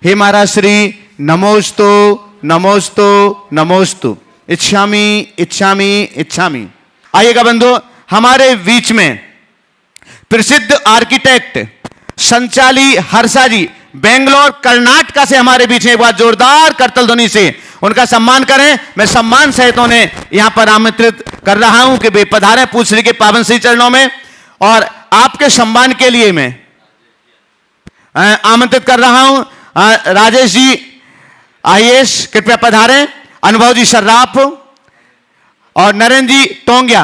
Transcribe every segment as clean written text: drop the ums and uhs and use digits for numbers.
हे महाराज श्री नमोस्तु नमोस्तु नमोस्तु, इच्छामि इच्छामि इच्छामि। आइएगा बंधु, हमारे बीच में प्रसिद्ध आर्किटेक्ट संचाली हर्षा जी बेंगलोर कर्नाटक से हमारे बीच में, एक बार जोरदार करतल ध्वनि से उनका सम्मान करें। मैं सम्मान सहित उन्हें यहां पर आमंत्रित कर रहा हूं कि वे पधारें पूज्य श्री के पावन श्री चरणों में। और आपके सम्मान के लिए मैं आमंत्रित कर रहा हूं राजेश जी आईएएस, कृपया पधारें। अनुभव जी सर्राफ और नरेंद्र जी टोंगिया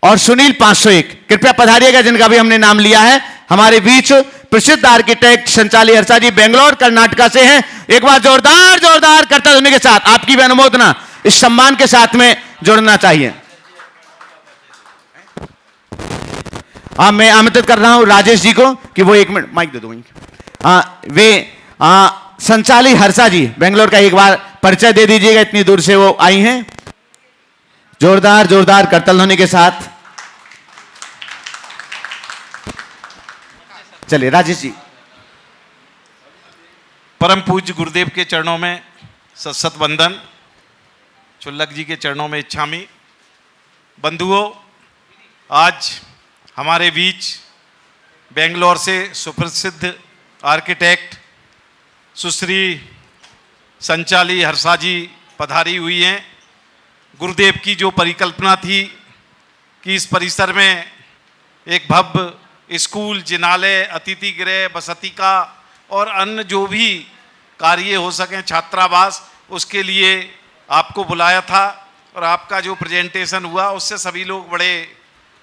और सुनील 501 कृपया पधारिएगा, जिनका भी हमने नाम लिया है। हमारे बीच प्रसिद्ध आर्किटेक्ट संचाली हर्षा जी बेंगलोर कर्नाटक से हैं। एक बार जोरदार जोरदार करतल ध्वनि के साथ आपकी भी अनुमोदना इस सम्मान के साथ में जोड़ना चाहिए। मैं आमंत्रित कर रहा हूं राजेश जी को कि वो 1 मिनट माइक दे दो। वे संचाली हर्षा जी बेंगलोर का एक बार परिचय दे दीजिएगा, इतनी दूर से वो आई हैं। जोरदार जोरदार करतल ध्वनि के साथ चलिए राजेश जी। परम पूज्य गुरुदेव के चरणों में सत वंदन, चुल्लक जी के चरणों में इच्छामि। बंधुओं, आज हमारे बीच बेंगलोर से सुप्रसिद्ध आर्किटेक्ट सुश्री संचाली हर्षा जी पधारी हुई हैं। गुरुदेव की जो परिकल्पना थी कि इस परिसर में एक भव्य स्कूल, जिनालय, अतिथि गृह, बसती का और अन्य जो भी कार्य हो सकें, छात्रावास, उसके लिए आपको बुलाया था। और आपका जो प्रेजेंटेशन हुआ उससे सभी लोग बड़े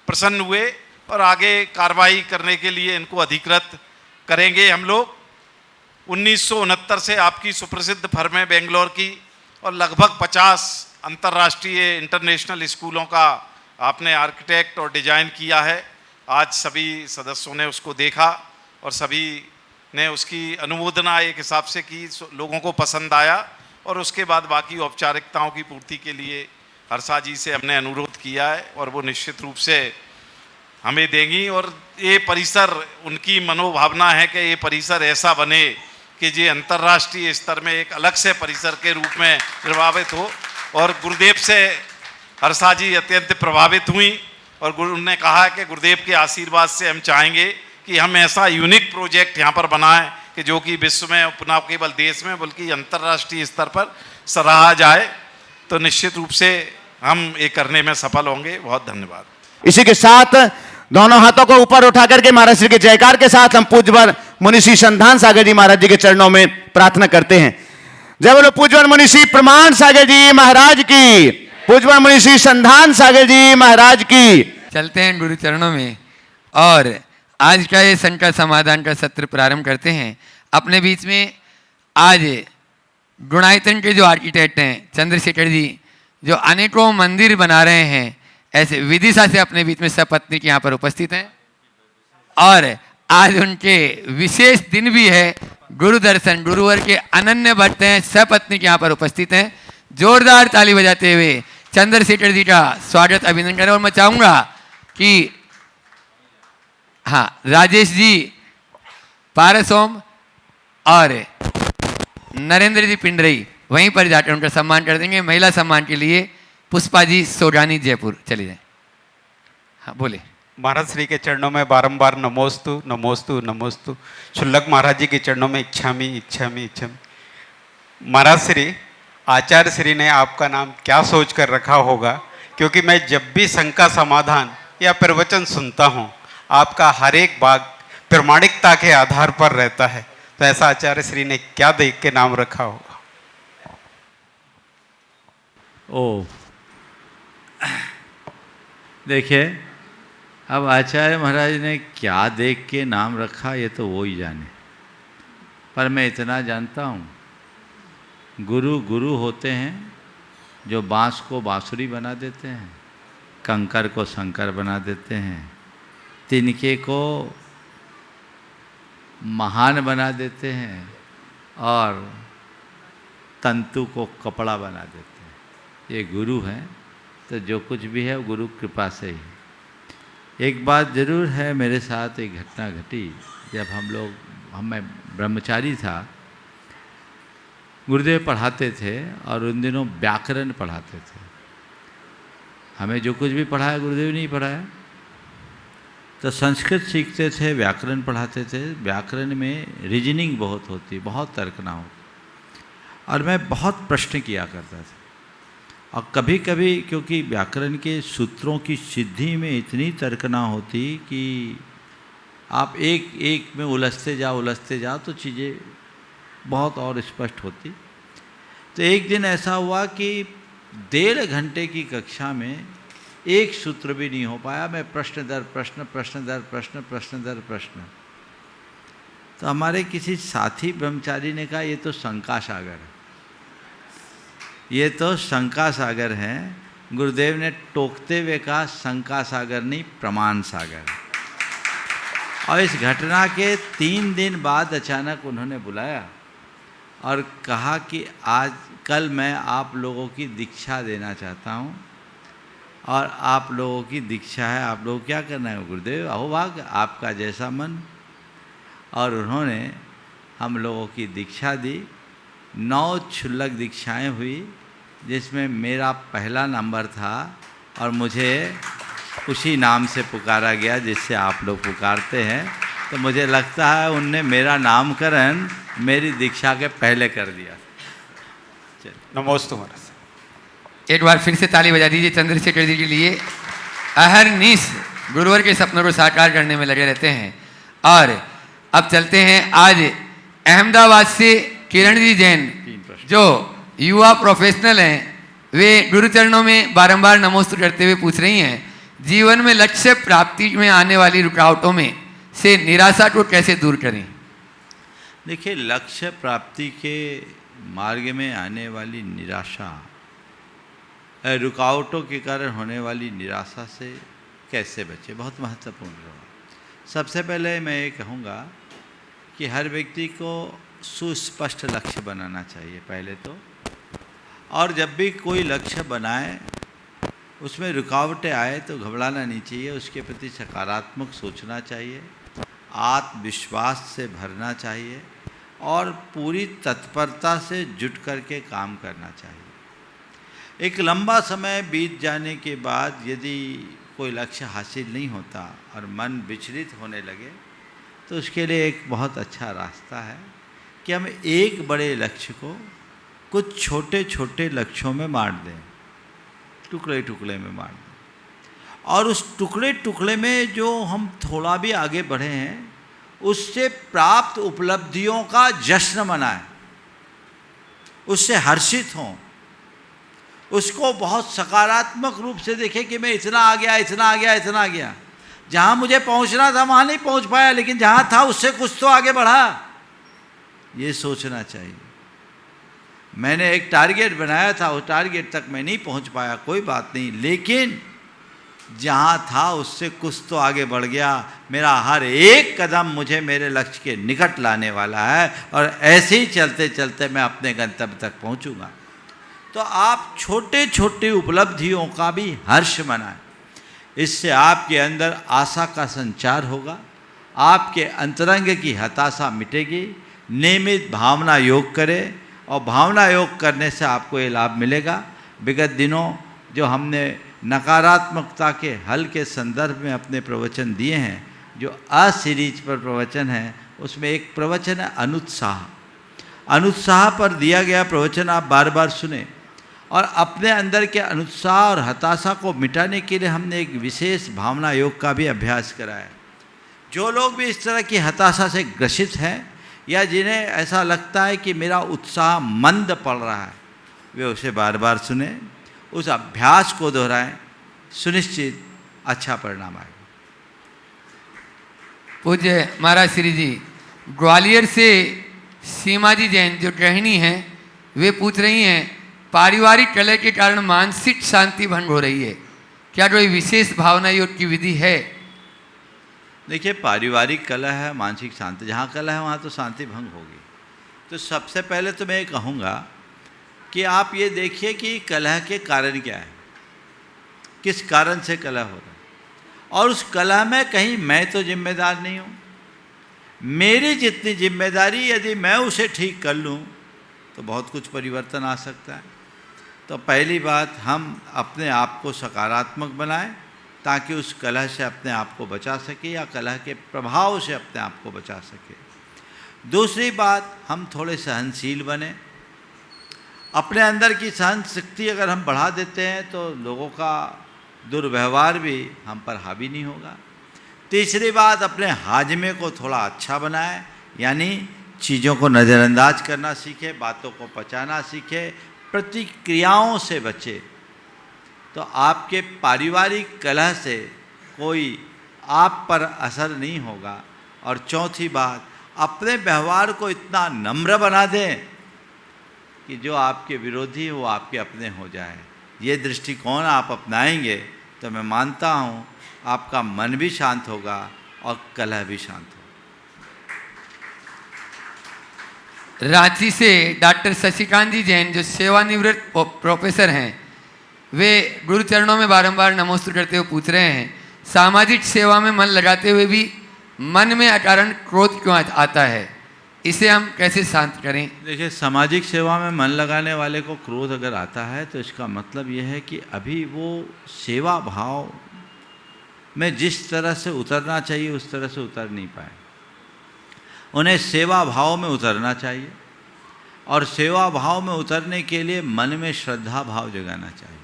प्रसन्न हुए और आगे कार्रवाई करने के लिए इनको अधिकृत करेंगे हम लोग। 1969 से आपकी सुप्रसिद्ध फर्म है बेंगलोर की, और लगभग 50 अंतर्राष्ट्रीय इंटरनेशनल स्कूलों का आपने आर्किटेक्ट और डिजाइन किया है। आज सभी सदस्यों ने उसको देखा और सभी ने उसकी अनुमोदना एक हिसाब से की, लोगों को पसंद आया। और उसके बाद बाकी औपचारिकताओं की पूर्ति के लिए हर्षा जी से हमने अनुरोध किया है और वो निश्चित रूप से हमें देंगी। और ये परिसर, उनकी मनोभावना है कि ये परिसर ऐसा बने कि ये अंतर्राष्ट्रीय स्तर में एक अलग से परिसर के रूप में प्रभावित हो। और गुरुदेव से हर्षा जी अत्यंत प्रभावित हुई और गुरु ने कहा कि गुरुदेव के आशीर्वाद से हम चाहेंगे कि हम ऐसा यूनिक प्रोजेक्ट यहाँ पर बनाएं कि जो कि विश्व में, न केवल देश में बल्कि अंतर्राष्ट्रीय स्तर पर सराहा जाए। तो निश्चित रूप से हम ये करने में सफल होंगे। बहुत धन्यवाद। इसी के साथ दोनों हाथों को ऊपर उठा करके महाराज श्री के जयकार के साथ हम पूज्यवर मुनिषी संधान सागर जी महाराज जी के चरणों में प्रार्थना करते हैं। जय बोलो पूज्यवर मुनिषी प्रमाण सागर जी महाराज की, पूज्यवर मुनिषी संधान सागर जी महाराज की। चलते हैं गुरु चरणों में और आज का ये संकट समाधान का सत्र प्रारंभ करते हैं। अपने बीच में आज गुणायतन के जो आर्किटेक्ट हैं चंद्रशेखर जी, जो अनेकों मंदिर बना रहे हैं, ऐसे विदिशा से अपने बीच में सपत्नीक यहाँ पर उपस्थित हैं। और आज उनके विशेष दिन भी है, गुरु दर्शन, गुरुवर के अनन्य भक्त हैं, सपत्नीक यहाँ पर उपस्थित हैं। जोरदार ताली बजाते हुए चंद्रशेखर जी का स्वागत अभिनंदन करें। और मैं चाहूँगा कि हाँ, राजेश जी पारसोम और नरेंद्र जी पिंडरई वहीं पर जाकर उनका सम्मान कर देंगे। महिला सम्मान के लिए पुष्पा जी सोगानी जयपुर चली जाए। हाँ बोले। महाराज श्री के चरणों में बारंबार नमोस्तु नमोस्तु नमोस्तु। शुल्लक महाराज जी के चरणों में इच्छामि इच्छामि इच्छामि। महाराज श्री, आचार्य श्री ने आपका नाम क्या सोच कर रखा होगा, क्योंकि मैं जब भी शंका समाधान या प्रवचन सुनता हूँ आपका हर एक भाग प्रमाणिकता के आधार पर रहता है। तो ऐसा आचार्य श्री ने क्या देख के नाम रखा होगा? ओ देखिए, अब आचार्य महाराज ने क्या देख के नाम रखा ये तो वो ही जाने, पर मैं इतना जानता हूँ, गुरु गुरु होते हैं जो बांस को बांसुरी बना देते हैं, कंकर को शंकर बना देते हैं, तिनके को महान बना देते हैं और तंतु को कपड़ा बना देते हैं। ये गुरु हैं। तो जो कुछ भी है वो गुरु कृपा से ही। एक बात ज़रूर है, मेरे साथ एक घटना घटी जब मैं ब्रह्मचारी था, गुरुदेव पढ़ाते थे और उन दिनों व्याकरण पढ़ाते थे। हमें जो कुछ भी पढ़ाया गुरुदेव नहीं पढ़ाया। तो संस्कृत सीखते थे, व्याकरण पढ़ाते थे। व्याकरण में रीजनिंग बहुत होती, बहुत तर्कना हो, और मैं बहुत प्रश्न किया करता था। और कभी कभी क्योंकि व्याकरण के सूत्रों की सिद्धि में इतनी तर्कना होती कि आप एक एक में उलझते जाओ तो चीज़ें बहुत और स्पष्ट होती। तो एक दिन ऐसा हुआ कि 1.5 घंटे की कक्षा में एक सूत्र भी नहीं हो पाया। मैं प्रश्न दर प्रश्न, प्रश्न दर प्रश्न, प्रश्न दर प्रश्न। तो हमारे किसी साथी ब्रह्मचारी ने कहा, ये तो शंका सागर है, ये तो शंका सागर है। गुरुदेव ने टोकते हुए कहा, शंका सागर नहीं, प्रमाण सागर। और इस घटना के 3 दिन बाद अचानक उन्होंने बुलाया और कहा कि कल मैं आप लोगों की दीक्षा देना चाहता हूँ, और आप लोगों की दीक्षा है, आप लोग क्या करना है गुरुदेव, अहो भाग, आपका जैसा मन। और उन्होंने हम लोगों की दीक्षा दी। 9 क्षुल्लक दीक्षाएं हुई, जिसमें मेरा पहला नंबर था, और मुझे उसी नाम से पुकारा गया जिससे आप लोग पुकारते हैं। तो मुझे लगता है उनने मेरा नामकरण मेरी दीक्षा के पहले कर दिया। नमोस्तु महाराज। एक बार फिर से ताली बजा दीजिए चंद्रशेखर जी के लिए। अहरनिश गुरुवर के सपनों को साकार करने में लगे रहते हैं। और अब चलते हैं आज अहमदाबाद से किरण जी जैन, जो युवा प्रोफेशनल हैं। वे गुरुचरणों में बारंबार नमोस्तु करते हुए पूछ रही हैं, जीवन में लक्ष्य प्राप्ति में आने वाली रुकावटों में से निराशा को कैसे दूर करें। देखिए, लक्ष्य प्राप्ति के मार्ग में आने वाली निराशा, रुकावटों के कारण होने वाली निराशा से कैसे बचे, बहुत महत्वपूर्ण रहा। सबसे पहले मैं ये कहूँगा कि हर व्यक्ति को सुस्पष्ट लक्ष्य बनाना चाहिए पहले तो। और जब भी कोई लक्ष्य बनाए, उसमें रुकावटें आए तो घबराना नहीं चाहिए, उसके प्रति सकारात्मक सोचना चाहिए, आत्मविश्वास से भरना चाहिए, और पूरी तत्परता से जुट करके काम करना चाहिए। एक लंबा समय बीत जाने के बाद यदि कोई लक्ष्य हासिल नहीं होता और मन विचलित होने लगे, तो उसके लिए एक बहुत अच्छा रास्ता है कि हम एक बड़े लक्ष्य को कुछ छोटे छोटे लक्ष्यों में बांट दें, टुकड़े टुकड़े में बांट दें। और उस टुकड़े टुकड़े में जो हम थोड़ा भी आगे बढ़े हैं, उससे प्राप्त उपलब्धियों का जश्न मनाएं, उससे हर्षित हों, उसको बहुत सकारात्मक रूप से देखें कि मैं इतना आ गया, इतना आ गया, इतना आ गया। जहाँ मुझे पहुँचना था वहाँ नहीं पहुँच पाया, लेकिन जहाँ था उससे कुछ तो आगे बढ़ा, ये सोचना चाहिए। मैंने एक टारगेट बनाया था, उस टारगेट तक मैं नहीं पहुँच पाया, कोई बात नहीं, लेकिन जहाँ था उससे कुछ तो आगे बढ़ गया। मेरा हर एक कदम मुझे मेरे लक्ष्य के निकट लाने वाला है, और ऐसे ही चलते चलते मैं अपने गंतव्य तक पहुँचूँगा। तो आप छोटे छोटे उपलब्धियों का भी हर्ष मनाएं, इससे आपके अंदर आशा का संचार होगा, आपके अंतरंग की हताशा मिटेगी। नियमित भावना योग करें, और भावना योग करने से आपको ये लाभ मिलेगा। विगत दिनों जो हमने नकारात्मकता के हल के संदर्भ में अपने प्रवचन दिए हैं, जो अ सीरीज पर प्रवचन है, उसमें एक प्रवचन है अनुत्साह। अनुत्साह पर दिया गया प्रवचन आप बार बार सुने, और अपने अंदर के अनुत्साह और हताशा को मिटाने के लिए हमने एक विशेष भावना योग का भी अभ्यास कराया। जो लोग भी इस तरह की हताशा से ग्रसित हैं, या जिन्हें ऐसा लगता है कि मेरा उत्साह मंद पड़ रहा है, वे उसे बार बार सुने, उस अभ्यास को दोहराएं, सुनिश्चित अच्छा परिणाम आएगा। पूज्य महाराज श्री जी, ग्वालियर से सीमा जी जैन जो गृहिणी हैं, वे पूछ रही हैं, पारिवारिक कलह के कारण मानसिक शांति भंग हो रही है, क्या कोई विशेष भावना योग की विधि है। देखिए, पारिवारिक कलह है, मानसिक शांति, जहाँ कलह है वहाँ तो शांति भंग होगी। तो सबसे पहले तो मैं ये कहूँगा कि आप ये देखिए कि कलह के कारण क्या है, किस कारण से कलह हो रहा है, और उस कलह में कहीं मैं तो जिम्मेदार नहीं हूँ, मेरी जितनी जिम्मेदारी यदि मैं उसे ठीक कर लूँ तो बहुत कुछ परिवर्तन आ सकता है। तो पहली बात, हम अपने आप को सकारात्मक बनाएं ताकि उस कलह से अपने आप को बचा सके या कलह के प्रभाव से अपने आप को बचा सके। दूसरी बात, हम थोड़े सहनशील बने। अपने अंदर की सहन शक्ति अगर हम बढ़ा देते हैं तो लोगों का दुर्व्यवहार भी हम पर हावी नहीं होगा। तीसरी बात, अपने हाजमे को थोड़ा अच्छा बनाएं, यानी चीज़ों को नज़रअंदाज करना सीखे, बातों को पचाना सीखे, प्रतिक्रियाओं से बचे, तो आपके पारिवारिक कलह से कोई आप पर असर नहीं होगा। और चौथी बात, अपने व्यवहार को इतना नम्र बना दें कि जो आपके विरोधी वो आपके अपने हो जाए। ये दृष्टिकोण आप अपनाएंगे तो मैं मानता हूँ आपका मन भी शांत होगा और कलह भी शांत होगा। रांची से डॉक्टर शशिकांत जी जैन जो सेवानिवृत्त प्रोफेसर हैं, वे गुरु चरणों में बारंबार नमोस्तुति करते हुए पूछ रहे हैं, सामाजिक सेवा में मन लगाते हुए भी मन में अकारण क्रोध क्यों आता है, इसे हम कैसे शांत करें? देखिए, सामाजिक सेवा में मन लगाने वाले को क्रोध अगर आता है तो इसका मतलब यह है कि अभी वो सेवा भाव में जिस तरह से उतरना चाहिए उस तरह से उतर नहीं पाए। उन्हें सेवा भाव में उतरना चाहिए और सेवा भाव में उतरने के लिए मन में श्रद्धा भाव जगाना चाहिए।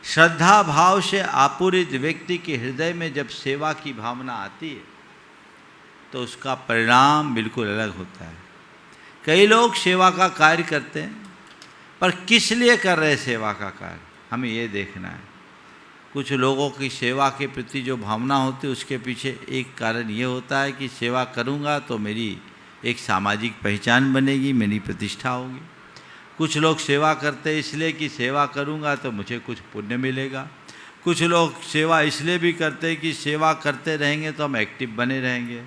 श्रद्धा भाव से आपूरित व्यक्ति के हृदय में जब सेवा की भावना आती है तो उसका परिणाम बिल्कुल अलग होता है। कई लोग सेवा का कार्य करते हैं, पर किस लिए कर रहे सेवा का कार्य, हमें ये देखना है। कुछ लोगों की सेवा के प्रति जो भावना होती है उसके पीछे एक कारण ये होता है कि सेवा करूँगा तो मेरी एक सामाजिक पहचान बनेगी, मेरी प्रतिष्ठा होगी। कुछ लोग सेवा करते हैं इसलिए कि सेवा करूँगा तो मुझे कुछ पुण्य मिलेगा। कुछ लोग सेवा इसलिए भी करते हैं कि सेवा करते रहेंगे तो हम एक्टिव बने रहेंगे।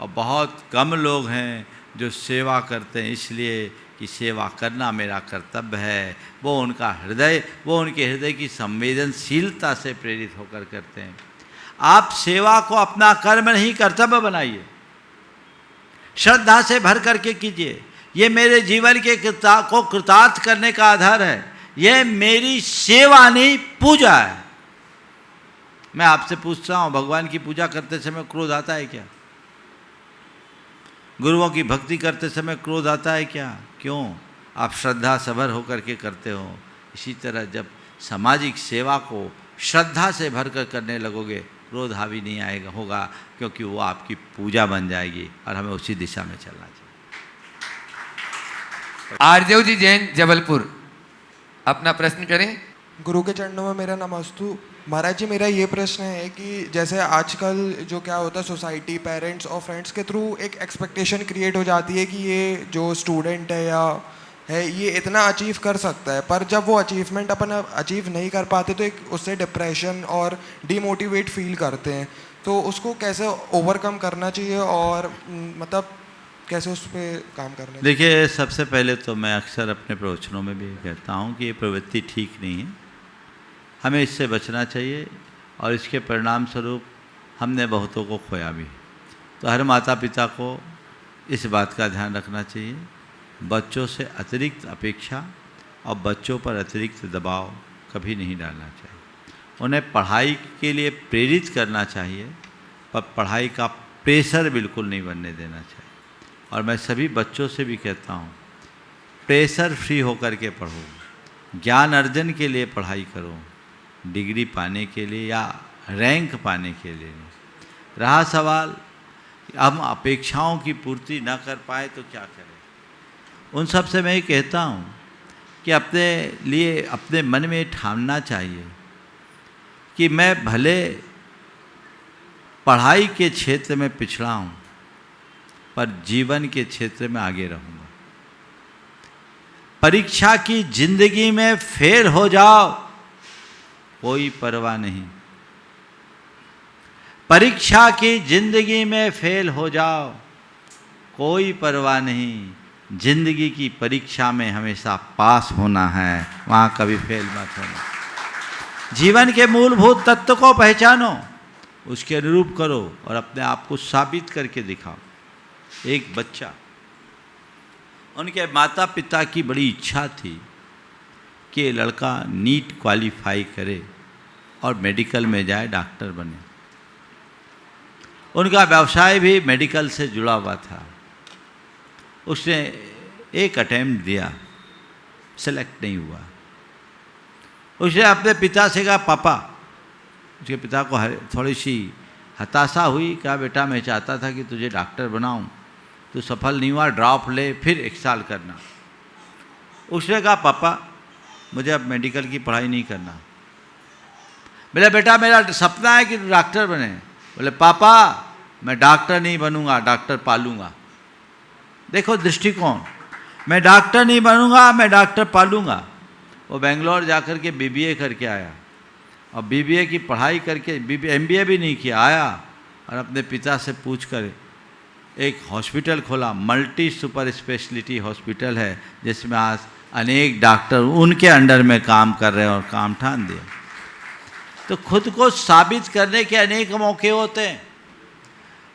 और बहुत कम लोग हैं जो सेवा करते हैं इसलिए कि सेवा करना मेरा कर्तव्य है। वो उनके हृदय की संवेदनशीलता से प्रेरित होकर करते हैं। आप सेवा को अपना कर्म नहीं कर्तव्य बनाइए, श्रद्धा से भर करके कीजिए। ये मेरे जीवन के को कृतार्थ करने का आधार है, ये मेरी सेवा नहीं पूजा है। मैं आपसे पूछता हूँ, भगवान की पूजा करते समय क्रोध आता है क्या? गुरुओं की भक्ति करते समय क्रोध आता है क्या? क्यों? आप श्रद्धा सभर होकर के करते हो। इसी तरह जब सामाजिक सेवा को श्रद्धा से भरकर करने लगोगे, क्रोध हावी नहीं आएगा होगा, क्योंकि वो आपकी पूजा बन जाएगी और हमें उसी दिशा में चलना चाहिए। आरजेव जी जैन जबलपुर, अपना प्रश्न करें। गुरु के चरणों में मेरा नमस्तु। महाराज जी, मेरा ये प्रश्न है कि जैसे आजकल जो क्या होता है, सोसाइटी, पेरेंट्स और फ्रेंड्स के थ्रू एक एक्सपेक्टेशन क्रिएट हो जाती है कि ये जो स्टूडेंट है या है ये इतना अचीव कर सकता है, पर जब वो अचीवमेंट अपन अचीव नहीं कर पाते तो एक उससे डिप्रेशन और डीमोटिवेट फील करते हैं। तो उसको कैसे ओवरकम करना चाहिए और मतलब कैसे उस पर काम करना चाहिए? देखिए, सबसे पहले तो मैं अक्सर अपने प्रवचनों में भी कहता हूँ कि ये प्रवृत्ति ठीक नहीं है, हमें इससे बचना चाहिए और इसके परिणाम स्वरूप हमने बहुतों को खोया भी। तो हर माता पिता को इस बात का ध्यान रखना चाहिए, बच्चों से अतिरिक्त अपेक्षा और बच्चों पर अतिरिक्त दबाव कभी नहीं डालना चाहिए। उन्हें पढ़ाई के लिए प्रेरित करना चाहिए, पर पढ़ाई का प्रेशर बिल्कुल नहीं बनने देना चाहिए। और मैं सभी बच्चों से भी कहता हूँ, प्रेशर फ्री होकर के पढ़ो, ज्ञान अर्जन के लिए पढ़ाई करो, डिग्री पाने के लिए या रैंक पाने के लिए नहीं। रहा सवाल हम अपेक्षाओं की पूर्ति न कर पाए तो क्या करें, उन सब से मैं ये कहता हूँ कि अपने लिए अपने मन में ठानना चाहिए कि मैं भले पढ़ाई के क्षेत्र में पिछड़ा हूँ पर जीवन के क्षेत्र में आगे रहूँगा। परीक्षा की जिंदगी में फेल हो जाओ, कोई परवाह नहीं। परीक्षा की जिंदगी में फेल हो जाओ, कोई परवाह नहीं। जिंदगी की परीक्षा में हमेशा पास होना है, वहाँ कभी फेल मत होना। जीवन के मूलभूत तत्व को पहचानो, उसके अनुरूप करो और अपने आप को साबित करके दिखाओ। एक बच्चा, उनके माता पिता की बड़ी इच्छा थी कि ये लड़का नीट क्वालिफाई करे और मेडिकल में जाए, डॉक्टर बने। उनका व्यवसाय भी मेडिकल से जुड़ा हुआ था। उसने एक अटेम्प्ट दिया, सेलेक्ट नहीं हुआ। उसने अपने पिता से कहा, पापा, उसके पिता को थोड़ी सी हताशा हुई, कहा बेटा मैं चाहता था कि तुझे डॉक्टर बनाऊं, तू सफल नहीं हुआ, ड्रॉप ले, फिर 1 साल करना। उसने कहा पापा मुझे अब मेडिकल की पढ़ाई नहीं करना। बोले बेटा मेरा सपना है कि तू डॉक्टर बने। बोले पापा मैं डॉक्टर नहीं बनूंगा, डॉक्टर पालूंगा। देखो दृष्टिकोण, मैं डॉक्टर नहीं बनूंगा, मैं डॉक्टर पालूंगा। वो बेंगलोर जाकर के बीबीए करके आया और बीबीए की पढ़ाई करके एमबीए भी नहीं किया, आया और अपने पिता से पूछ कर एक हॉस्पिटल खोला, मल्टी सुपर स्पेशलिटी हॉस्पिटल है, जिसमें आज अनेक डॉक्टर उनके अंडर में काम कर रहे हैं और काम ठान दिया। तो खुद को साबित करने के अनेक मौके होते हैं।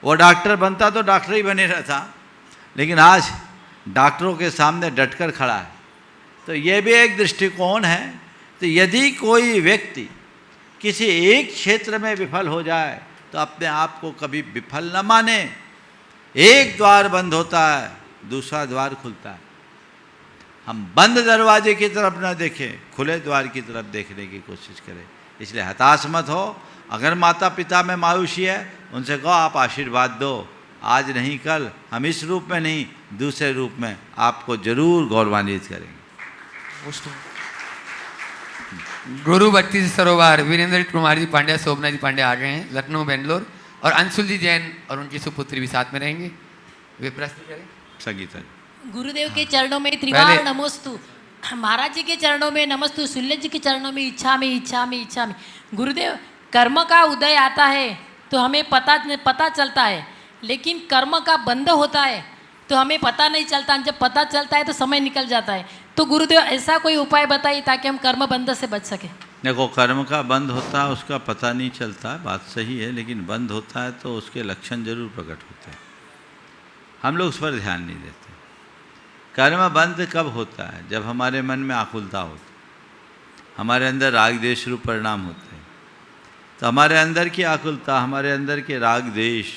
वो डॉक्टर बनता तो डॉक्टर ही बने रहता, लेकिन आज डॉक्टरों के सामने डटकर खड़ा है। तो ये भी एक दृष्टिकोण है। तो यदि कोई व्यक्ति किसी एक क्षेत्र में विफल हो जाए तो अपने आप को कभी विफल न माने। एक द्वार बंद होता है, दूसरा द्वार खुलता है। हम बंद दरवाजे की तरफ न देखें, खुले द्वार की तरफ देखने की कोशिश करें। इसलिए हताश मत हो। अगर माता पिता में मायूसी है, उनसे कहो आप आशीर्वाद दो, आज नहीं कल हम इस रूप में नहीं दूसरे रूप में आपको जरूर गौरवान्वित करेंगे। गुरु भक्ति से सरोवर वीरेंद्र कुमार जी पांड्या, शोभना जी पांड्या आ गए हैं लखनऊ बेंगलोर, और अंशुल जी जैन और उनकी सुपुत्री भी साथ में रहेंगे। वे प्रश्न करें। संगीता गुरुदेव के चरणों में त्रिवार नमोस्तु, महाराज जी के चरणों में नमस्तु, सुल्ले जी के चरणों में इच्छा में इच्छा में इच्छा में। गुरुदेव, कर्म का उदय आता है तो हमें पता चलता है, लेकिन कर्म का बंध होता है तो हमें पता नहीं चलता। जब पता चलता है तो समय निकल जाता है। तो गुरुदेव ऐसा कोई उपाय बताइए ताकि हम कर्म बंध से बच सके। देखो, कर्म का बंद होता है उसका पता नहीं चलता, बात सही है, लेकिन बंद होता है तो उसके लक्षण जरूर प्रकट होते हैं। हम लोग उस पर ध्यान नहीं देते। कर्म बंद कब होता है? जब हमारे मन में आकुलता होती, हमारे अंदर राग द्वेष रूप परिणाम होते हैं। तो हमारे अंदर की आकुलता, हमारे अंदर के राग द्वेष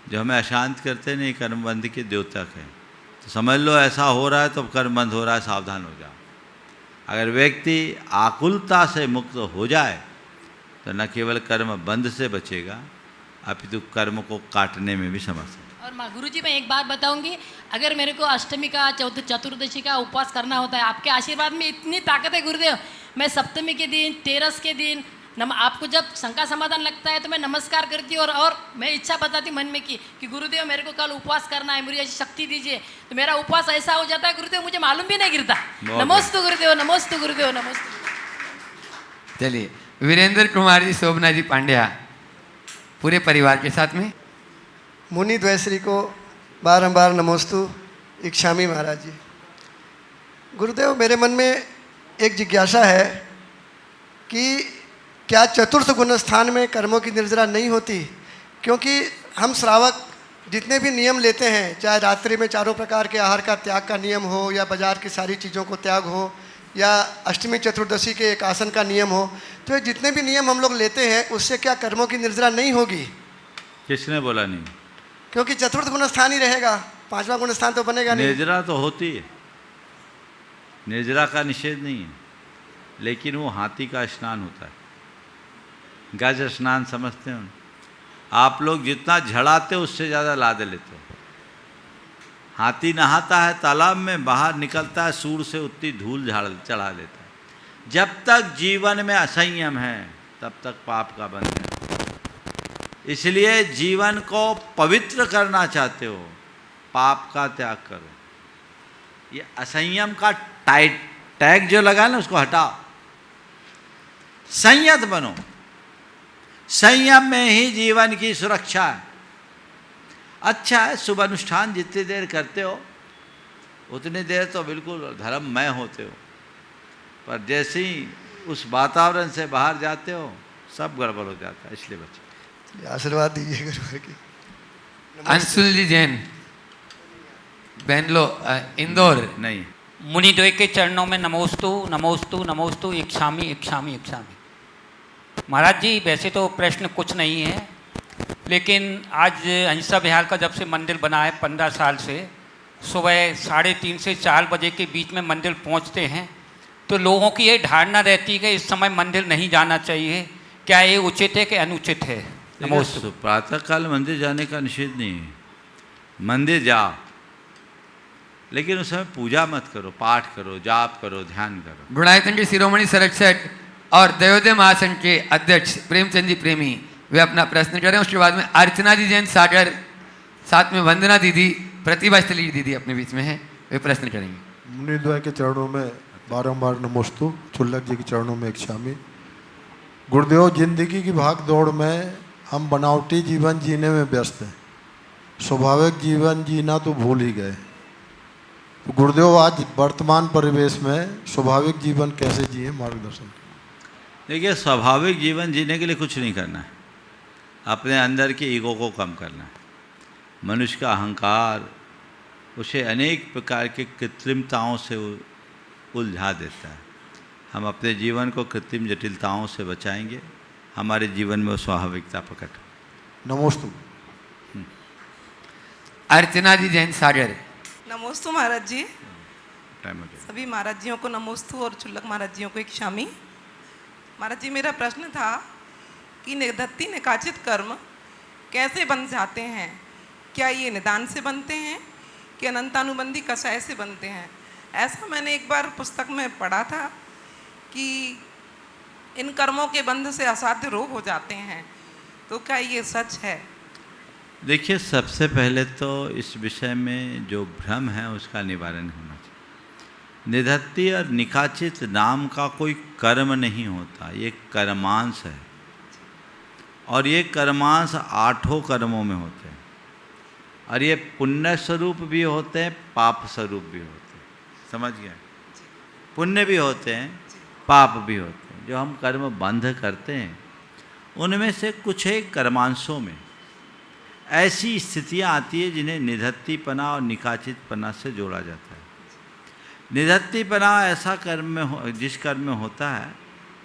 जो हमें अशांत करते नहीं, कर्म बंद के द्योतक हैं। तो समझ लो ऐसा हो रहा है तो कर्म बंद हो रहा है, सावधान हो जाओ। अगर व्यक्ति आकुलता से मुक्त हो जाए तो न केवल कर्म बंद से बचेगा, अपितु कर्म को काटने में भी समर्थ है। और माँ गुरुजी, मैं एक बात बताऊंगी, अगर मेरे को अष्टमी का चतुर्दशी का उपवास करना होता है, आपके आशीर्वाद में इतनी ताकत है गुरुदेव, मैं सप्तमी के दिन, तेरस के दिन आपको जब शंका समाधान लगता है तो मैं नमस्कार करती हूँ और मैं इच्छा बताती मन में कि गुरुदेव मेरे को कल उपवास करना है, मुझे ऐसी शक्ति दीजिए। तो मेरा उपवास ऐसा हो जाता है गुरुदेव, मुझे मालूम भी नहीं गिरता। नमोस्तु गुरुदेव, नमोस्तु गुरुदेव, नमोस्तु। चलिए, वीरेंद्र कुमार जी, शोभना जी पांड्या पूरे परिवार के साथ में। मुनि द्वैश्री को बारंबार नमोस्तु। इच्छामी महाराज जी। गुरुदेव, मेरे मन में एक जिज्ञासा है कि क्या चतुर्थ गुण स्थान में कर्मों की निर्जरा नहीं होती? क्योंकि हम श्रावक जितने भी नियम लेते हैं, चाहे रात्रि में 4 प्रकार के आहार का त्याग का नियम हो, या बाजार की सारी चीज़ों को त्याग हो, या अष्टमी चतुर्दशी के एक आसन का नियम हो, तो ये जितने भी नियम हम लोग लेते हैं उससे क्या कर्मों की निर्जरा नहीं होगी? किसने बोला नहीं? क्योंकि चतुर्थ गुण स्थान ही रहेगा, 5वां गुण स्थान तो बनेगा नहीं। निर्जरा तो होती है, निर्जरा का निषेध नहीं है, लेकिन वो हाथी का स्नान होता है, गज स्नान समझते हो। आप लोग जितना झड़ाते हो उससे ज़्यादा लाद लेते हो। हाथी नहाता है तालाब में, बाहर निकलता है सूर से उतनी धूल चढ़ा लेता है। जब तक जीवन में असंयम है तब तक पाप का बंध है। इसलिए जीवन को पवित्र करना चाहते हो, पाप का त्याग करो। ये असंयम का टैग जो लगा ना उसको हटाओ, संयत बनो। संयम में ही जीवन की सुरक्षा है। अच्छा है, शुभ अनुष्ठान जितनी देर करते हो उतनी देर तो बिल्कुल धर्ममय होते हो, पर जैसे ही उस वातावरण से बाहर जाते हो सब गड़बड़ हो जाता है। इसलिए बच्चे आशीर्वाद दीजिए गुरु की। अंशुल जी जैन। बेंगलो इंदौर। नहीं, मुनिद्वय के चरणों में नमोस्तु नमोस्तु नमोस्तु इच्छामि इच्छामि इच्छामि। महाराज जी, वैसे तो प्रश्न कुछ नहीं है, लेकिन आज अहिंसा विहार का जब से मंदिर बना है 15 साल से, सुबह 3:30 से 4 बजे के बीच में मंदिर पहुंचते हैं, तो लोगों की ये धारणा रहती है कि इस समय मंदिर नहीं जाना चाहिए। क्या ये उचित है कि अनुचित है? नमोस्तु। प्रातः काल मंदिर जाने का निषेध नहीं है, मंदिर जाओ, लेकिन उस समय पूजा मत करो, पाठ करो, जाप करो, ध्यान करो। गुणायतन के शिरोमणि संरक्षक और दयोदय महासंघ के अध्यक्ष प्रेमचंद जी प्रेमी वे अपना प्रश्न करें। उसके बाद में अर्चना जी जैन सागर, साथ में वंदना दीदी, प्रतिभा स्थली दीदी अपने बीच में है, वे प्रश्न करेंगे। मुनिद्वय के चरणों में बारंबार नमोस्तु, चुल्लक जी के चरणों में इच्छामि। गुरुदेव, जिंदगी की भाग दौड़ में हम बनावटी जीवन जीने में व्यस्त हैं, स्वाभाविक जीवन जीना तो भूल ही गए। तो गुरुदेव, आज वर्तमान परिवेश में स्वाभाविक जीवन कैसे जिए, मार्गदर्शन। देखिए, स्वाभाविक जीवन जीने के लिए कुछ नहीं करना है, अपने अंदर के ईगो को कम करना है। मनुष्य का अहंकार उसे अनेक प्रकार के कृत्रिमताओं से उलझा देता है। हम अपने जीवन को कृत्रिम जटिलताओं से बचाएंगे, हमारे जीवन में स्वाभाविकता प्रकट हो। नमोस्तु। अर्चना जी जैन सागर। नमोस्तु महाराज जी, टाइम हो गया। सभी महाराज जियों को नमोस्तु और चुल्लक महाराज जियों को एक शामी। महाराज जी, मेरा प्रश्न था कि निधत्ति निकाचित कर्म कैसे बन जाते हैं? क्या ये निदान से बनते हैं कि अनंतानुबंधी कषाय से बनते हैं? ऐसा मैंने एक बार पुस्तक में पढ़ा था कि इन कर्मों के बंध से असाध्य रोग हो जाते हैं, तो क्या ये सच है? देखिए, सबसे पहले तो इस विषय में जो भ्रम है उसका निवारण होना चाहिए। निधत्ति और निकाचित नाम का कोई कर्म नहीं होता, ये कर्मांश है, और ये कर्मांश 8 कर्मों में होते हैं, और ये पुण्य स्वरूप भी होते हैं, पाप स्वरूप भी होते हैं। समझ गए? पुण्य भी होते हैं, पाप भी होते हैं। जो हम कर्म बंध करते हैं उनमें से कुछ एक कर्मांशों में ऐसी स्थितियां आती है जिन्हें निधत्तिपना और निकाचितपना से जोड़ा जाता है। निधत्तिपना ऐसा कर्म में जिस कर्म में होता है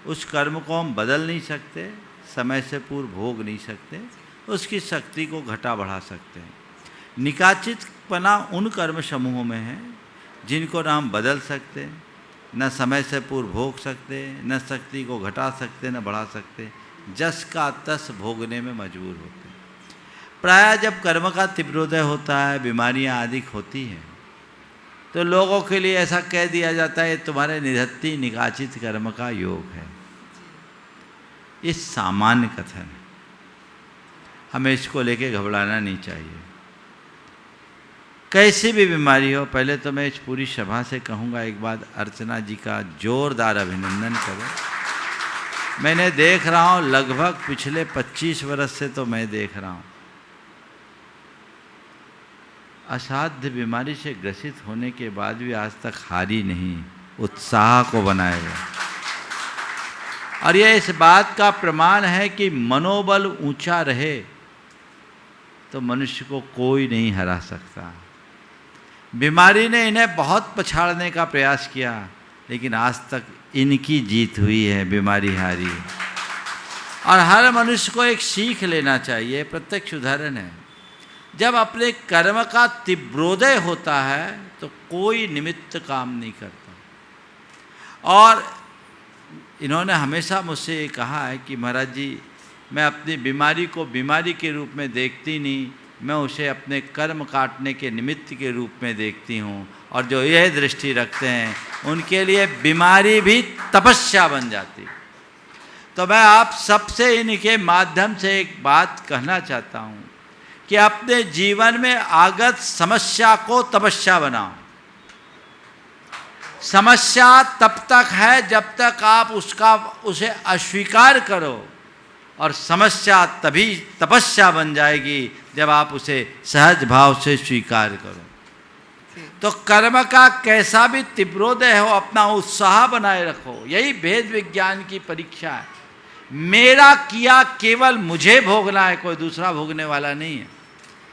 उस कर्म को हम बदल नहीं सकते, समय से पूर्व भोग नहीं सकते, उसकी शक्ति को घटा बढ़ा सकते हैं। निकाचितपना उन कर्म समूहों में है जिनको न हम बदल सकते, न समय से पूर्व भोग सकते, न शक्ति को घटा सकते, न बढ़ा सकते, जस का तस भोगने में मजबूर होते हैं। प्रायः जब कर्म का तीव्रोदय होता है, बीमारियां आदि होती हैं, तो लोगों के लिए ऐसा कह दिया जाता है तुम्हारे निधत्ति निकाचित कर्म का योग है। ये सामान्य कथन है, हमें इसको लेके घबराना नहीं चाहिए। कैसी भी बीमारी हो, पहले तो मैं इस पूरी सभा से कहूँगा एक बात, अर्चना जी का जोरदार अभिनंदन करो। मैंने देख रहा हूँ लगभग पिछले 25 वर्ष से तो मैं देख रहा हूँ असाध्य बीमारी से ग्रसित होने के बाद भी आज तक हारी नहीं, उत्साह को बनाए हुए। और यह इस बात का प्रमाण है कि मनोबल ऊंचा रहे तो मनुष्य को कोई नहीं हरा सकता। बीमारी ने इन्हें बहुत पछाड़ने का प्रयास किया, लेकिन आज तक इनकी जीत हुई है, बीमारी हारी है। और हर मनुष्य को एक सीख लेना चाहिए, प्रत्यक्ष उदाहरण है। जब अपने कर्म का तीव्रोदय होता है तो कोई निमित्त काम नहीं करता। और इन्होंने हमेशा मुझसे ये कहा है कि महाराज जी, मैं अपनी बीमारी को बीमारी के रूप में देखती नहीं, मैं उसे अपने कर्म काटने के निमित्त के रूप में देखती हूँ। और जो यह दृष्टि रखते हैं उनके लिए बीमारी भी तपस्या बन जाती। तो मैं आप सबसे इनके माध्यम से एक बात कहना चाहता हूँ कि अपने जीवन में आगत समस्या को तपस्या बनाओ। समस्या तब तक है जब तक आप उसे अस्वीकार करो, और समस्या तभी तपस्या बन जाएगी जब आप उसे सहज भाव से स्वीकार करो। तो कर्म का कैसा भी तीव्रोदय हो, अपना उत्साह बनाए रखो। यही भेद विज्ञान की परीक्षा है। मेरा किया केवल मुझे भोगना है, कोई दूसरा भोगने वाला नहीं है।